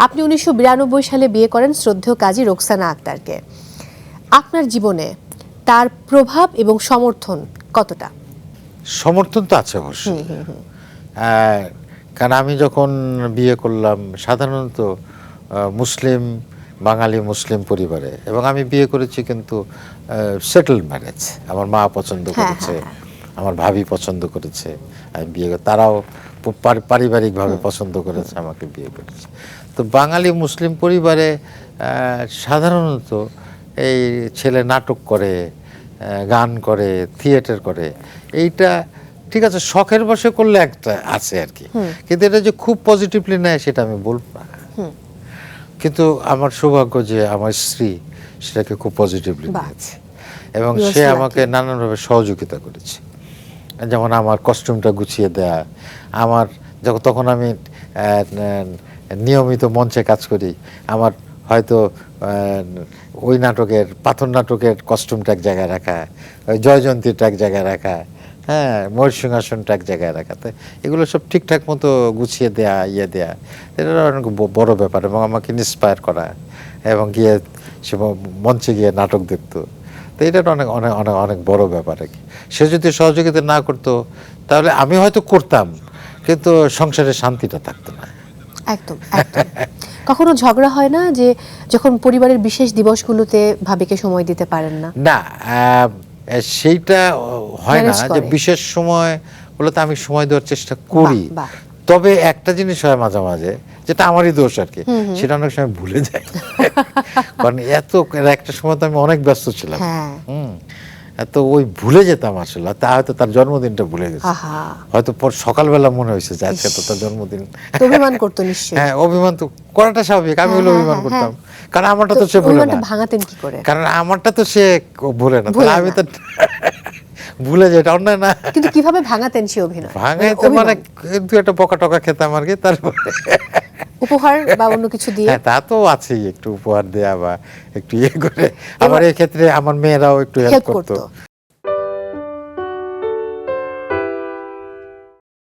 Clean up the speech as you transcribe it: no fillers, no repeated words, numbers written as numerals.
আপনি 1992 সালে বিয়ে করেন শ্রদ্ধেয় কাজী রোকসানা আক্তারকে। আপনার জীবনে তার প্রভাব এবং সমর্থন কতটা? সমর্থন তো আছে অবশ্যই। কারণ আমি যখন বিয়ে করলাম সাধারণত মুসলিম বাঙালি মুসলিম পরিবারে, এবং আমি বিয়ে করেছি কিন্তু সেটেল ম্যারেজ। আমার মা পছন্দ করেছে, আমার ভাবি পছন্দ করেছে আমি বিয়ে তারাও পারিবারিকভাবে পছন্দ করেছে, আমাকে বিয়ে করেছে। তো বাঙালি মুসলিম পরিবারে সাধারণত এই ছেলে নাটক করে, গান করে, থিয়েটার করে, এইটা ঠিক আছে শখের বশে করলে একটা আছে আর কি, কিন্তু এটা যে খুব পজিটিভলি নেয় সেটা আমি বলবো না। কিন্তু আমার সৌভাগ্য যে আমার স্ত্রী সেটাকে খুব পজিটিভলি নিয়েছে, এবং সে আমাকে নানানভাবে সহযোগিতা করেছে। যেমন আমার কস্টিউমটা গুছিয়ে দেয়া, আমার তখন আমি নিয়মিত মঞ্চে কাজ করি, আমার হয়তো ওই নাটকের পাথর নাটকের কস্টিউমটা এক জায়গায় রাখা, ওই জয়জয়ন্তীটা এক জায়গায় রাখা, হ্যাঁ ময়ূর সিংহাসনটা এক জায়গায় রাখা, তো এগুলো সব ঠিকঠাক মতো গুছিয়ে দেয়া দেয়া, এটা অনেক বড় ব্যাপার। এবং আমাকে ইন্সপায়ার করা এবং গিয়ে সে মঞ্চে গিয়ে নাটক দেখতো, তো এটা অনেক অনেক অনেক অনেক বড় ব্যাপার আর কি। সে যদি সহযোগিতা না করতো তাহলে আমি হয়তো করতাম, কিন্তু সংসারে শান্তিটা থাকতো না। একদম একদম। কখনো ঝগড়া হয় না যে যখন পরিবারের বিশেষ দিবসগুলোতে ভাবিকে সময় দিতে পারেন না? না, সেইটা হয় না যে বিশেষ সময় বলতে আমি সময় দেওয়ার চেষ্টা করি, তবে একটা জিনিস হয় মাঝে মাঝে, যেটা আমারই দোষ আর কি, সেটা অনেক সময় ভুলে যাই। কারণ একটা সময় তো আমি অনেক ব্যস্ত ছিলাম, তো ওই ভুলে যেতাম আসলে। তা হয়তো তার জন্মদিনটা ভুলে গেছি, হয়তো পর সকালবেলা মনে হয়েছে যে আজকে তো তার জন্মদিন। অভিমান করতো নিশ্চয়ই। হ্যাঁ, অভিমান তো করাটা স্বাভাবিক, আমি হলো অভিমান করতাম, কারণ আমারটা তো সে ভুলে না। ভাঙাতেন কি করে? কারণ আমারটা তো সে ভুলে না, তাহলে আমি তো ভুলে যাই, এটা অন্যায় না। কিন্তু কিভাবে ভাঙাতেন সে অভিনয়? ভাঙাইতে মানে কিন্তু একটা বকা টকা খেতাম আর কি, তারপরে উপহার বা অন্য কিছু দিয়ে? হ্যাঁ, তা তো আছেই, একটু উপহার দেয়া বা একটু ইয়ে করে। আবার এই ক্ষেত্রে আমার মেয়েরাও একটু হেল্প করতো,